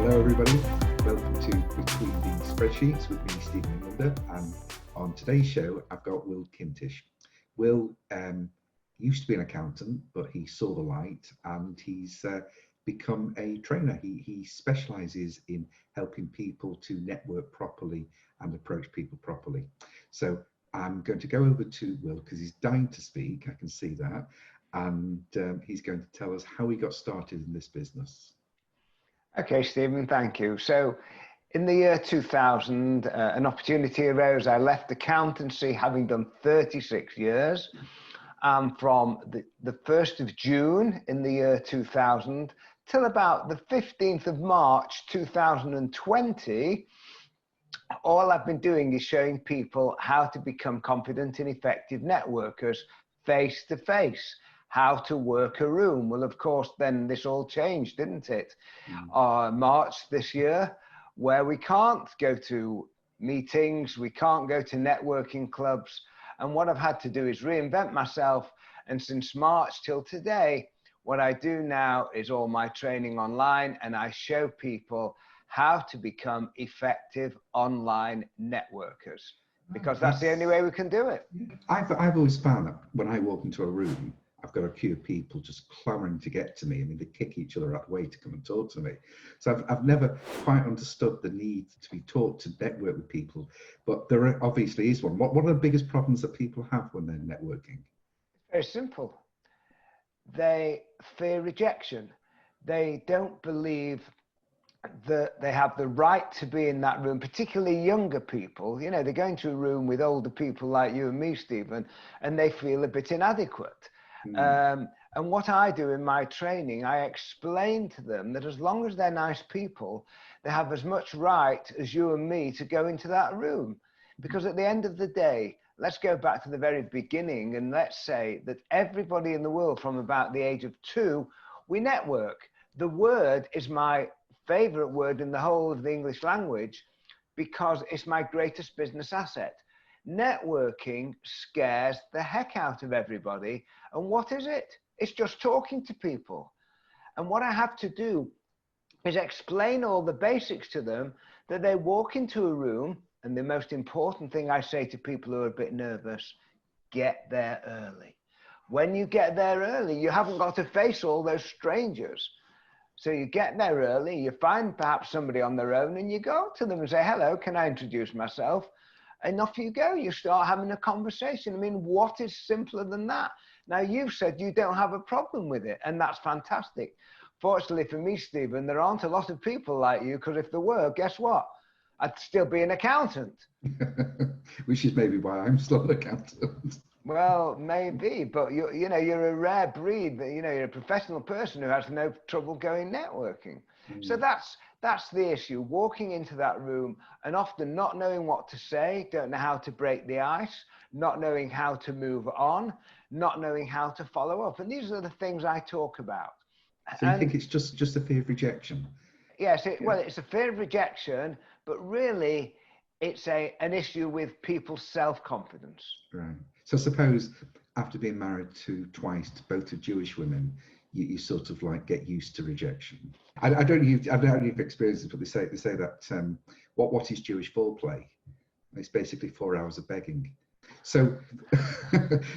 Hello everybody, welcome to Between the Spreadsheets with me, Stephen and Linda, and on today's show I've got Will Kintish. Will used to be an accountant, but he saw the light and he's become a trainer. He specialises in helping people to network properly and approach people properly. So I'm going to go over to Will because he's dying to speak, I can see that, and he's going to tell us how he got started in this business. Okay, Stephen, thank you. So in the year 2000, an opportunity arose. I left accountancy having done 36 years. From the 1st of June in the year 2000 till about the 15th of March 2020, all I've been doing is showing people how to become confident and effective networkers face to face. How to work a room. Well, of course, then this all changed, didn't it? March this year, where we can't go to meetings, we can't go to networking clubs. And what I've had to do is reinvent myself. And since March till today, what I do now is all my training online, and I show people how to become effective online networkers, because that's the only way we can do it. I've always found that when I walk into a room, I've got a queue of people just clamoring to get to me. I mean, they kick each other out the way to come and talk to me. So I've never quite understood the need to be taught to network with people, but there obviously is one. What are the biggest problems that people have when they're networking? Very simple. They fear rejection. They don't believe that they have the right to be in that room, particularly younger people. You know, they go into a room with older people like you and me, Stephen, and they feel a bit inadequate. And what I do in my training, I explain to them that as long as they're nice people, they have as much right as you and me to go into that room. Because at the end of the day, let's go back to the very beginning and let's say that everybody in the world from about the age of 2, we network. The word is my favorite word in the whole of the English language because it's my greatest business asset. Networking scares the heck out of everybody. And what is it? It's just talking to people. And what I have to do is explain all the basics to them, that they walk into a room, and the most important thing I say to people who are a bit nervous, get there early. When you get there early, you haven't got to face all those strangers. So you get there early, you find perhaps somebody on their own, and you go to them and say, hello, can I introduce myself? And off you go, you start having a conversation. I mean, what is simpler than that? Now, you've said you don't have a problem with it, and that's fantastic. Fortunately for me, Stephen, there aren't a lot of people like you, because if there were, guess what? I'd still be an accountant. Which is maybe why I'm still an accountant. Well, maybe, but you're a rare breed. You're a professional person who has no trouble going networking. So that's the issue, walking into that room and often not knowing what to say, don't know how to break the ice, not knowing how to move on, not knowing how to follow up. And these are the things I talk about. So you think it's just a fear of rejection? Yes, well, it's a fear of rejection, but really it's an issue with people's self-confidence. Right. So suppose after being married twice to both of Jewish women, you sort of like get used to rejection. I don't know if you've experienced it, but they say that what is Jewish foreplay? It's basically 4 hours of begging. So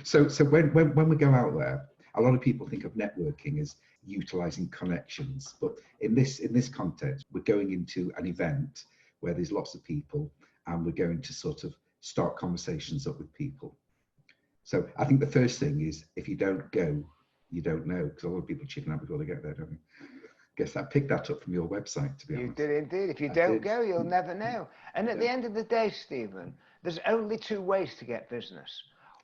so when we go out there, a lot of people think of networking as utilizing connections, but in this context, we're going into an event where there's lots of people, and we're going to sort of start conversations up with people. So I think the first thing is, if you don't go, you don't know, because a lot of people chicken out before they get there, don't they? Guess I picked that up from your website, to be honest. You did indeed. If you don't go, you'll never know. And at the end of the day, Stephen, there's only 2 ways to get business.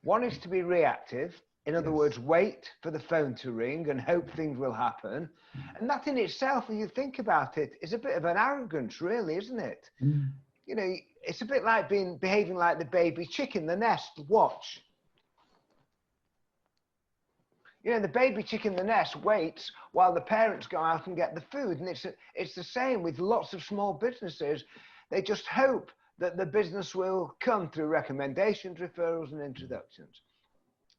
One is to be reactive. In other words, wait for the phone to ring and hope things will happen. And that in itself, when you think about it, is a bit of an arrogance, really, isn't it? You know, it's a bit like behaving like the baby chicken, the nest. Watch. You know, the baby chicken in the nest waits while the parents go out and get the food. And it's the same with lots of small businesses. They just hope that the business will come through recommendations, referrals, and introductions.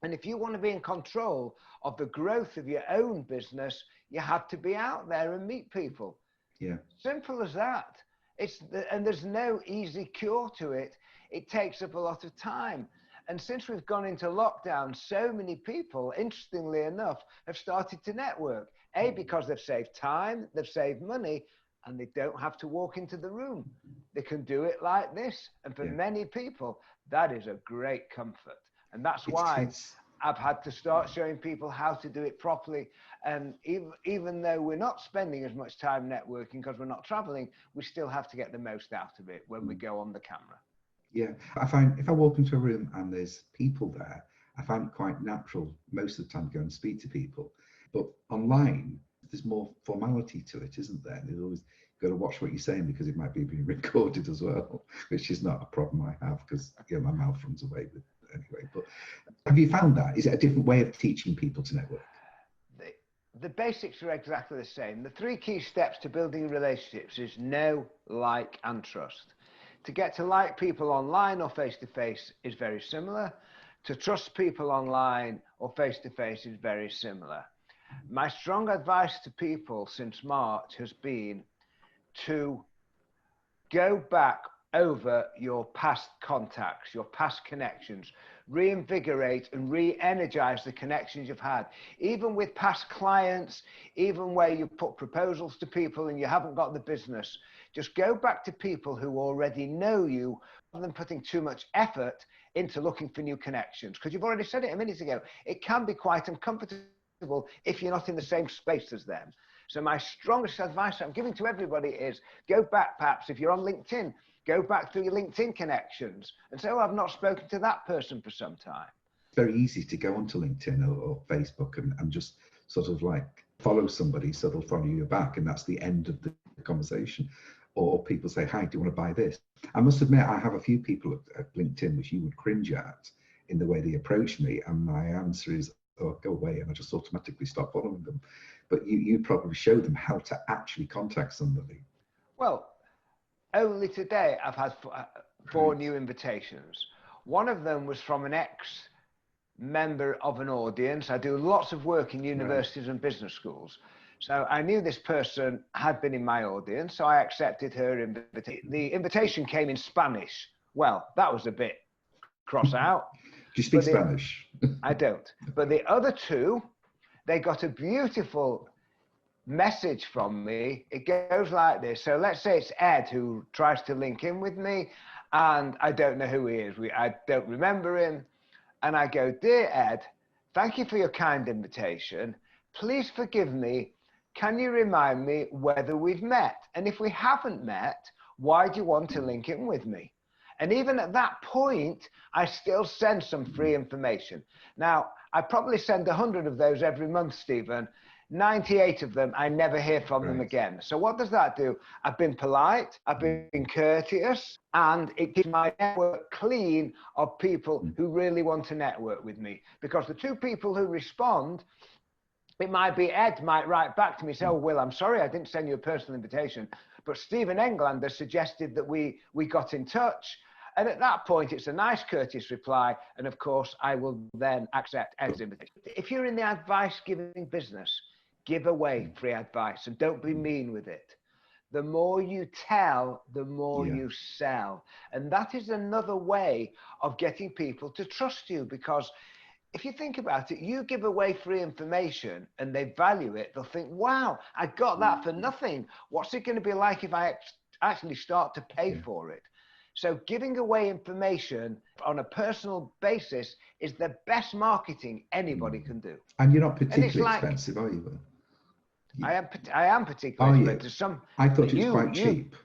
And if you want to be in control of the growth of your own business, you have to be out there and meet people. Yeah. Simple as that. And there's no easy cure to it. It takes up a lot of time. And since we've gone into lockdown, so many people, interestingly enough, have started to network. Because they've saved time, they've saved money, and they don't have to walk into the room. They can do it like this. And for many people, that is a great comfort. And that's why I've had to start showing people how to do it properly. And even though we're not spending as much time networking because we're not traveling, we still have to get the most out of it when we go on the camera. Yeah, I find if I walk into a room and there's people there, I find it quite natural most of the time to go and speak to people. But online, there's more formality to it, isn't there? There's always got to watch what you're saying because it might be being recorded as well, which is not a problem I have because my mouth runs away with it anyway. But have you found that? Is it a different way of teaching people to network? The basics are exactly the same. The 3 key steps to building relationships is know, like, and trust. To get to like people online or face-to-face is very similar. To trust people online or face-to-face is very similar. My strong advice to people since March has been to go back over your past contacts, your past connections, reinvigorate and re-energize the connections you've had, even with past clients, even where you put proposals to people and you haven't got the business. Just go back to people who already know you rather than putting too much effort into looking for new connections. Because you've already said it a minute ago, it can be quite uncomfortable if you're not in the same space as them. So my strongest advice I'm giving to everybody is go back, perhaps if you're on LinkedIn, go back through your LinkedIn connections and say, oh, I've not spoken to that person for some time. It's very easy to go onto LinkedIn or Facebook and just sort of like follow somebody so they'll follow you back and that's the end of the conversation. Or people say, hi, do you want to buy this? I must admit, I have a few people at LinkedIn which you would cringe at in the way they approach me. And my answer is, oh, go away. And I just automatically stop following them. But you probably show them how to actually contact somebody. Well, only today I've had 4 new invitations. One of them was from an ex-member of an audience. I do lots of work in universities and business schools. So I knew this person had been in my audience, so I accepted her invitation. The invitation came in Spanish. Well, that was a bit cross out. Do you speak Spanish? I don't. But the other 2, they got a beautiful message from me. It goes like this. So let's say it's Ed who tries to link in with me, and I don't know who he is. I don't remember him. And I go, dear Ed, thank you for your kind invitation. Please forgive me. Can you remind me whether we've met? And if we haven't met, why do you want to link in with me? And even at that point, I still send some free information. Now, I probably send 100 of those every month, Stephen. 98 of them, I never hear from them again. So what does that do? I've been polite, I've been courteous, and it keeps my network clean of people who really want to network with me. Because the 2 people who respond, it might be Ed might write back to me, say, oh, Will, I'm sorry I didn't send you a personal invitation, but Stephen Englander suggested that we got in touch. And at that point, it's a nice, courteous reply. And of course, I will then accept Ed's invitation. If you're in the advice-giving business, give away free advice and don't be mean with it. The more you tell, the more you sell. And that is another way of getting people to trust you, because if you think about it, you give away free information and they value it. They'll think, wow, I got that for nothing. What's it going to be like if I actually start to pay for it? So giving away information on a personal basis is the best marketing anybody can do. And you're not particularly expensive, are you? I am particularly expensive. I thought it was quite cheap.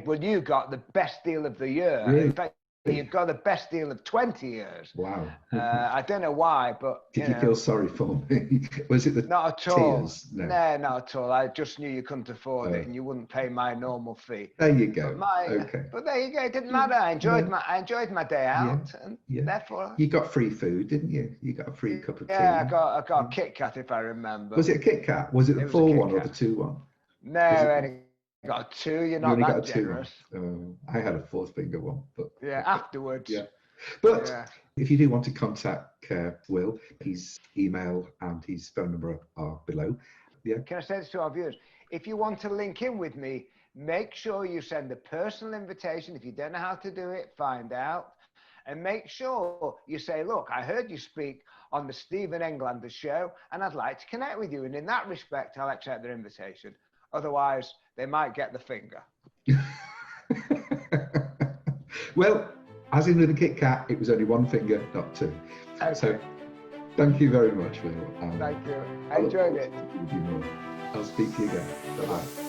Well, you got the best deal of the year. Really? In fact, you've got the best deal of 20 years. Wow. I don't know why, but did you feel sorry for me? Was it the not at all? Tears? No, not at all. I just knew you couldn't afford it, and you wouldn't pay my normal fee. There you go. But there you go. It didn't matter. I enjoyed my day out, and therefore you got free food, didn't you? You got a free cup of tea. Yeah, I got a Kit Kat, if I remember. Was it a Kit Kat? Was it the 4 one or the 2 one? No, I only got 2. You're not that generous. I had a 4th finger one, but afterwards. Yeah. But if you do want to contact Will, his email and his phone number are below. Yeah. Can I say this to our viewers? if you want to link in with me, make sure you send a personal invitation. If you don't know how to do it, find out. And make sure you say, look, I heard you speak on the Stephen Englander show, and I'd like to connect with you. And in that respect, I'll accept their invitation. Otherwise, they might get the finger. Well, as in with the Kit Kat, it was only one finger, not two. Okay. So thank you very much, Will. Thank you. I enjoyed it. I'll speak to you again. Bye-bye.